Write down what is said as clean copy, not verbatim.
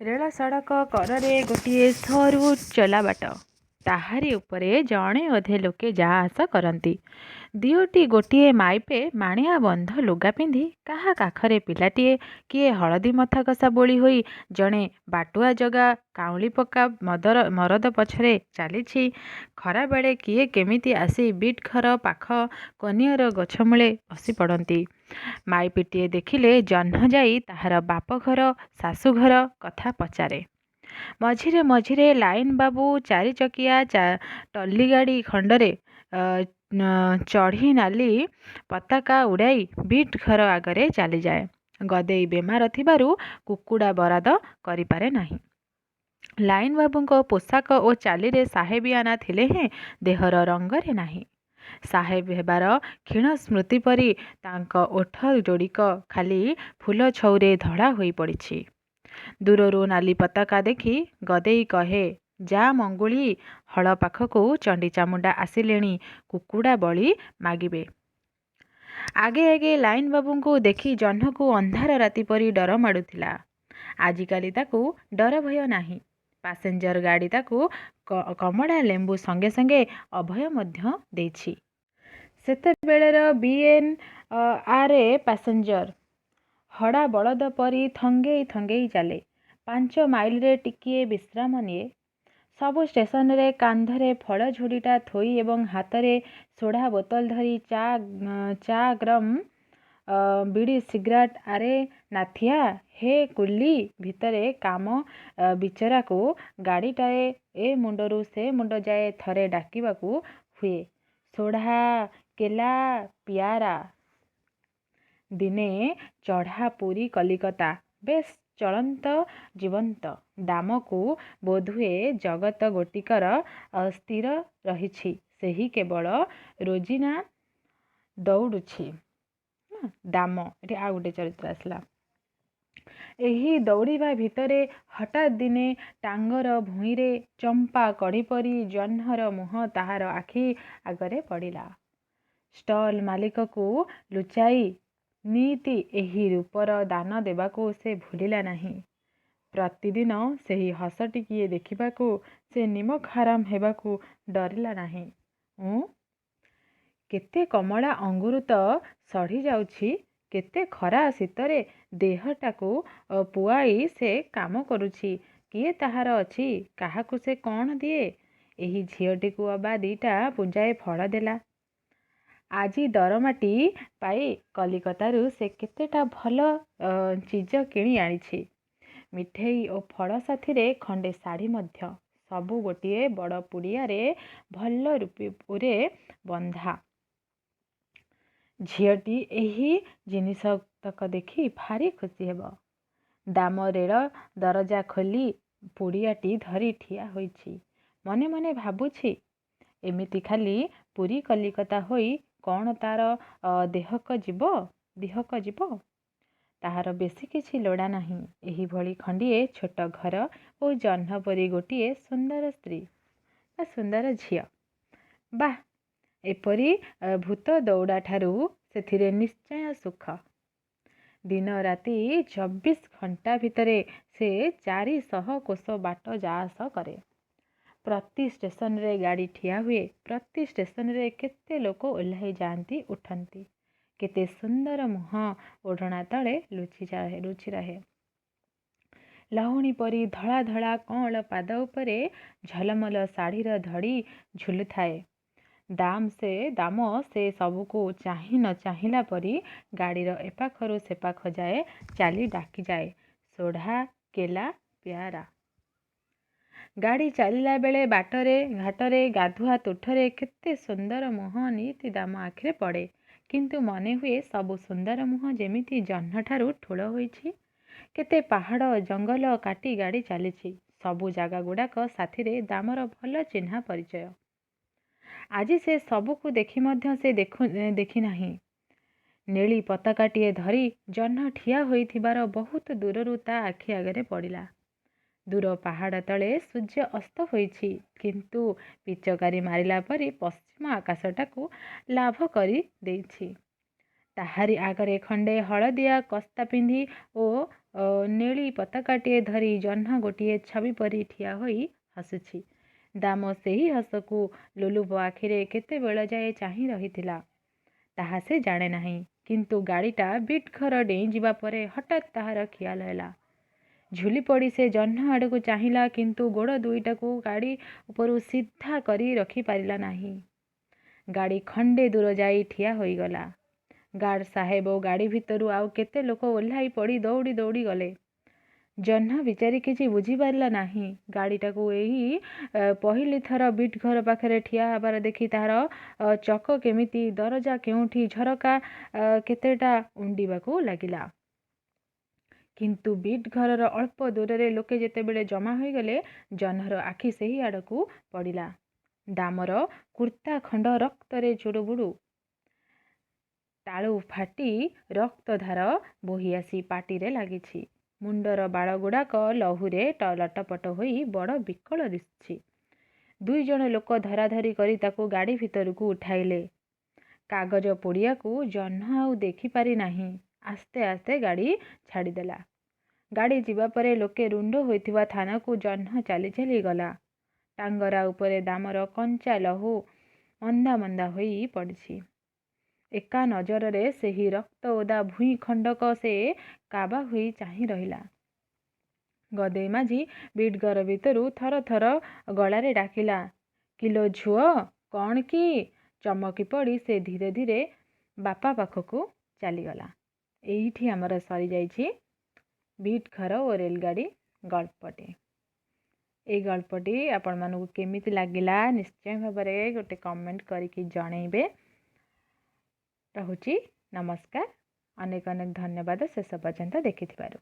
ରେଳ ସଡ଼କ କରରେ ଗୋଟିଏ ସରୁ ଚଲାବାଟ। ତାହାରି ଉପରେ ଜଣେ ଅଧେ ଲୋକେ ଯା ଆସ କରନ୍ତି। ଦିଓଟି ଗୋଟିଏ ମାଇପେ ମାଣିଆ ବନ୍ଧ ଲୁଗା ପିନ୍ଧି କାହା କାଖରେ ପିଲାଟିଏ, କିଏ ହଳଦୀ ମଥା କଷା ବୋଳି ହୋଇ ଜଣେ ବାଟୁଆ ଜଗା କାଉଁଳି ପକା ମରଦ ପଛରେ ଚାଲିଛି। ଖରାବେଳେ କିଏ କେମିତି ଆସି ବିଟ୍ ଘର ପାଖ କନିଅର ଗଛମୂଳେ ବସି ପଡ଼ନ୍ତି। ମାଇପିଟିଏ ଦେଖିଲେ ଜହ୍ନ ଯାଇ ତାହାର ବାପଘର ଶାଶୁଘର କଥା ପଚାରେ। ମଝିରେ ମଝିରେ ଲାଇନ ବାବୁ ଚାରିଚକିଆ ଟଲିଗାଡ଼ି ଖଣ୍ଡରେ ଚଢ଼ି ନାଲି ପତାକା ଉଡ଼ାଇ ବିଟ୍ ଘର ଆଗରେ ଚାଲିଯାଏ। ଗଦେଇ ବେମାର ଥିବାରୁ କୁକୁଡ଼ା ବରାଦ କରିପାରେ ନାହିଁ। ଲାଇନ ବାବୁଙ୍କ ପୋଷାକ ଓ ଚାଲିରେ ସାହେବିଆନା ଥିଲେ ହେଁ ଦେହର ରଙ୍ଗରେ ନାହିଁ। ସାହେବ ହେବାର କ୍ଷୀଣ ସ୍ମୃତି ପରି ତାଙ୍କ ଓଠ ଯୋଡ଼ିକ ଖାଲି ଫୁଲ ଛଉରେ ଧଳା ହୋଇ ପଡ଼ିଛି। ଦୂରରୁ ନାଲି ପତାକା ଦେଖି ଗଦେଇ କହେ, ଯା ମଙ୍ଗୁଳି, ହଳ ପାଖକୁ ଚଣ୍ଡୀଚାମୁଣ୍ଡା ଆସିଲେଣି, କୁକୁଡ଼ା ବଳି ମାଗିବେ। ଆଗେ ଆଗେ ଲାଇନ ବାବୁଙ୍କୁ ଦେଖି ଜହ୍ନକୁ ଅନ୍ଧାର ରାତି ପରି ଡର ମାଡ଼ୁଥିଲା। ଆଜିକାଲି ତାକୁ ଡର ଭୟ ନାହିଁ। ପାସେଞ୍ଜର ଗାଡ଼ି ତାକୁ କମଳା ଲେମ୍ବୁ ସଙ୍ଗେ ସଙ୍ଗେ ଅଭୟ ମଧ୍ୟ ଦେଇଛି। ସେତେବେଳର ବି.ଏନ୍.ଆର. ପାସେଞ୍ଜର ହଡ଼ା ବଳଦ ପରି ଥଙ୍ଗେଇ ଥଙ୍ଗେଇ ଚାଲେ। 5 ମାଇଲରେ ଟିକିଏ ବିଶ୍ରାମ ନିଏ। ସବୁ ଷ୍ଟେସନରେ କାନ୍ଧରେ ଫଳ ଝୁଡ଼ିଟା ଥୋଇ ଏବଂ ହାତରେ ସୋଡ଼ା ବୋତଲ ଧରି ଚା ଗରମ, ବିଡ଼ି ସିଗାରେଟ୍। ଆରେ ନାଥିଆ, ହେ କୁଲି ଭିତରେ କାମ ବିଚରାକୁ ଗାଡ଼ିଟାଏ ଏ ମୁଣ୍ଡରୁ ସେ ମୁଣ୍ଡ ଯାଏ ଥରେ ଡାକିବାକୁ ହୁଏ, ସୋଢ଼ା କେଲା ପ୍ୟାରା। ଦିନେ ଚଢ଼ା ପୁରୀ କଲିକତା। ବେଶ୍ ଚଳନ୍ତ ଜୀବନ୍ତ। ଦାମକୁ ବୋଧହୁଏ ଜଗତ ଗୋଟିକର ସ୍ଥିର ରହିଛି। ସେହି କେବଳ ରୋଜିନା ଦଉଡ଼ୁଛି। ଦାମ, ଏଠି ଆଉ ଗୋଟେ ଚରିତ୍ର ଆସିଲା। ଏହି ଦୌଡ଼ିବା ଭିତରେ ହଠାତ୍ ଦିନେ ଟାଙ୍ଗର ଭୂଇଁରେ ଚମ୍ପା କଢ଼ି ପରି ଜହ୍ନର ମୁହଁ ତାହାର ଆଖି ଆଗରେ ପଡ଼ିଲା। ଷ୍ଟଲ ମାଲିକକୁ ଲୁଚାଇ ନିଇତି ଏହି ରୂପର ଦାନ ଦେବାକୁ ସେ ଭୁଲିଲା ନାହିଁ। ପ୍ରତିଦିନ ସେହି ହସ ଟିକିଏ ଦେଖିବାକୁ ସେ ନିମକ ହାରାମ ହେବାକୁ ଡରିଲା ନାହିଁ। କେତେ କମଳା ଅଙ୍ଗୁର ତ ସଢ଼ି ଯାଉଛି। କେତେ ଖରା ଶୀତରେ ଦେହଟାକୁ ପୁଆଇ ସେ କାମ କରୁଛି। କିଏ ତାହାର ଅଛି? କାହାକୁ ସେ କ'ଣ ଦିଏ? ଏହି ଝିଅଟିକୁ ଅବା 2ଟା ପୁଞ୍ଜାଏ ଫଳ ଦେଲା। ଆଜି ଦରମାଟି ପାଇ କଲିକତାରୁ ସେ କେତେଟା ଭଲ ଚିଜ କିଣି ଆଣିଛି। ମିଠେଇ ଓ ଫଳ ସାଥିରେ ଖଣ୍ଡେ ଶାଢ଼ୀ ମଧ୍ୟ। ସବୁ ଗୋଟିଏ ବଡ଼ ପୁଡ଼ିଆରେ ଭଲ ରୂପେରେ ବନ୍ଧା। ଝିଅଟି ଏହି ଜିନିଷତକ ଦେଖି ଭାରି ଖୁସି ହେବ। ଦାମ ରେଳ ଦରଜା ଖୋଲି ପୁଡ଼ିଆଟି ଧରି ଠିଆ ହୋଇଛି। ମନେ ମନେ ଭାବୁଛି, ଏମିତି ଖାଲି ପୁରୀ କଲିକତା ହୋଇ କ'ଣ ତାର ଦେହକ ଯିବ? ତାହାର ବେଶି କିଛି ଲୋଡ଼ା ନାହିଁ। ଏହିଭଳି ଖଣ୍ଡିଏ ଛୋଟ ଘର ଓ ଜହ୍ନ ପରି ଗୋଟିଏ ସୁନ୍ଦର ସ୍ତ୍ରୀ ବା ସୁନ୍ଦର ଝିଅ। ବାଃ, ଏପରି ଭୂତ ଦଉଡ଼ାଠାରୁ ସେଥିରେ ନିଶ୍ଚୟ ସୁଖ। ଦିନ ରାତି 24 ଘଣ୍ଟା ଭିତରେ ସେ 400 କୋଶ ବାଟ ଯା ଆସ କରେ। ପ୍ରତି ଷ୍ଟେସନରେ ଗାଡ଼ି ଠିଆ ହୁଏ। ପ୍ରତି ଷ୍ଟେସନରେ କେତେ ଲୋକ ଓହ୍ଲାଇ ଯାଆନ୍ତି, ଉଠନ୍ତି। କେତେ ସୁନ୍ଦର ମୁହଁ ଓଢ଼ଣା ତଳେ ଲୁଚି ରହେ। ଲହୁଣୀ ପରି ଧଳା ଧଳା କଅଁଳ ପାଦ ଉପରେ ଝଲମଲ ଶାଢ଼ୀର ଧଡ଼ି ଝୁଲୁଥାଏ। ଦାମ ସେ ସବୁକୁ ଚାହିଁ ନ ଚାହିଁଲା ପରି ଗାଡ଼ିର ଏପାଖରୁ ସେପାଖ ଯାଏ ଚାଲି ଡାକିଯାଏ, ସୋଢ଼ା କେଲା ପ୍ୟାରା। ଗାଡ଼ି ଚାଲିଲା ବେଳେ ବାଟରେ ଘାଟରେ ଗାଧୁଆ ତୁଠରେ କେତେ ସୁନ୍ଦର ମୁହଁ ନିଇତି ଦାମ ଆଖିରେ ପଡ଼େ। କିନ୍ତୁ ମନେ ହୁଏ ସବୁ ସୁନ୍ଦର ମୁହଁ ଯେମିତି ଜହ୍ନଠାରୁ ଠୁଳ ହୋଇଛି। କେତେ ପାହାଡ଼ ଜଙ୍ଗଲ କାଟି ଗାଡ଼ି ଚାଲିଛି। ସବୁ ଜାଗାଗୁଡ଼ାକ ସାଥିରେ ଦାମର ଭଲ ଚିହ୍ନା ପରିଚୟ। ଆଜି ସେ ସବୁକୁ ଦେଖି ମଧ୍ୟ ସେ ଦେଖି ନାହିଁ। ନେଳି ପତାକାଟିଏ ଧରି ଜହ୍ନ ଠିଆ ହୋଇଥିବାର ବହୁତ ଦୂରରୁ ତା ଆଖି ଆଗରେ ପଡ଼ିଲା। ଦୂର ପାହାଡ଼ ତଳେ ସୂର୍ଯ୍ୟ ଅସ୍ତ ହୋଇଛି। କିନ୍ତୁ ପିଚକାରି ମାରିଲା ପରି ପଶ୍ଚିମ ଆକାଶଟାକୁ ଲାଭ କରି ଦେଇଛି। ତାହାରି ଆଗରେ ଖଣ୍ଡେ ହଳଦିଆ କସ୍ତା ପିନ୍ଧି ଓ ନେଳି ପତାକାଟିଏ ଧରି ଜହ୍ନ ଗୋଟିଏ ଛବି ପରି ଠିଆ ହୋଇ ହସୁଛି। ଦାମ ସେହି ହସକୁ ଲୋଲୁପ ଆଖିରେ କେତେବେଳ ଯାଏ ଚାହିଁ ରହିଥିଲା ତାହା ସେ ଜାଣେ ନାହିଁ। କିନ୍ତୁ ଗାଡ଼ିଟା ବିଟ୍ ଘର ଡେଇଁଯିବା ପରେ ହଠାତ୍ ତାହାର ଖିଆଲ ହେଲା। ଝୁଲି ପଡ଼ି ସେ ଜହ୍ନ ଆଡ଼କୁ ଚାହିଁଲା, କିନ୍ତୁ ଗୋଡ଼ ଦୁଇଟାକୁ ଗାଡ଼ି ଉପରୁ ସିଧା କରି ରଖିପାରିଲା ନାହିଁ। ଗାଡ଼ି ଖଣ୍ଡେ ଦୂର ଯାଇ ଠିଆ ହୋଇଗଲା। ଗାର୍ଡ ସାହେବ ଗାଡ଼ି ଭିତରୁ ଆଉ କେତେ ଲୋକ ଓହ୍ଲାଇ ପଡ଼ି ଦୌଡ଼ି ଦୌଡ଼ି ଗଲେ। ଜହ୍ନ ବିଚାରି କିଛି ବୁଝିପାରିଲା ନାହିଁ। ଗାଡ଼ିଟାକୁ ଏହି ପହିଲି ଥର ବିଟ୍ ଘର ପାଖରେ ଠିଆ ହେବାର ଦେଖି ତାହାର ଚକ କେମିତି, ଦରଜା କେଉଁଠି, ଝରକା କେତେଟା ଉଣ୍ଡିବାକୁ ଲାଗିଲା। କିନ୍ତୁ ବିଟ୍ ଘରର ଅଳ୍ପ ଦୂରରେ ଲୋକେ ଯେତେବେଳେ ଜମା ହୋଇଗଲେ, ଜହ୍ନର ଆଖି ସେହି ଆଡ଼କୁ ପଡ଼ିଲା। ଦାମର କୁର୍ତ୍ତା ଖଣ୍ଡ ରକ୍ତରେ ଚୁଡ଼ୁବୁଡ଼ୁ। ତାଳୁ ଫାଟି ରକ୍ତଧାର ବୋହି ଆସି ପାଟିରେ ଲାଗିଛି। ମୁଣ୍ଡର ବାଳଗୁଡ଼ାକ ଲହୁରେ ଲଟପଟ ହୋଇ ବଡ଼ ବିକଳ ଦିଶୁଛି। ଦୁଇଜଣ ଲୋକ ଧରାଧରି କରି ତାକୁ ଗାଡ଼ି ଭିତରକୁ ଉଠାଇଲେ। କାଗଜ ପୋଡ଼ିଆକୁ ଜହ୍ନ ଆଉ ଦେଖିପାରି ନାହିଁ। ଆସ୍ତେ ଆସ୍ତେ ଗାଡ଼ି ଛାଡ଼ିଦେଲା। ଗାଡ଼ି ଯିବା ପରେ ଲୋକେ ରୁଣ୍ଡ ହୋଇଥିବା ଥାନାକୁ ଜହ୍ନ ଚାଲି ଚାଲି ଗଲା। ଟାଙ୍ଗରା ଉପରେ ଦାମର କଞ୍ଚା ଲହୁ ମନ୍ଦା ମନ୍ଦା ହୋଇ ପଡ଼ିଛି। ଏକା ନଜରରେ ସେହି ରକ୍ତ ଓଦା ଭୂଇଁ ଖଣ୍ଡକ ସେ କାବା ହୋଇ ଚାହିଁ ରହିଲା। ଗଦେଇ ମାଝି ବିଟ୍ ଘର ଭିତରୁ ଥର ଥର ଗଳାରେ ଡାକିଲା, କିଲୋ ଝୁଅ, କ'ଣ କି? ଚମକି ପଡ଼ି ସେ ଧୀରେ ଧୀରେ ବାପା ପାଖକୁ ଚାଲିଗଲା। ଏଇଠି ଆମର ସରିଯାଇଛି ବିଟ୍ ଘର ଓ ରେଲଗାଡ଼ି ଗଳ୍ପଟି। ଏଇ ଗଳ୍ପଟି ଆପଣମାନଙ୍କୁ କେମିତି ଲାଗିଲା ନିଶ୍ଚୟ ଭାବରେ ଗୋଟେ କମେଣ୍ଟ କରିକି ଜଣେଇବେ। ରହୁଛି, ନମସ୍କାର। ଅନେକ ଅନେକ ଧନ୍ୟବାଦ ଶେଷ ପର୍ଯ୍ୟନ୍ତ ଦେଖିଥିବାରୁ।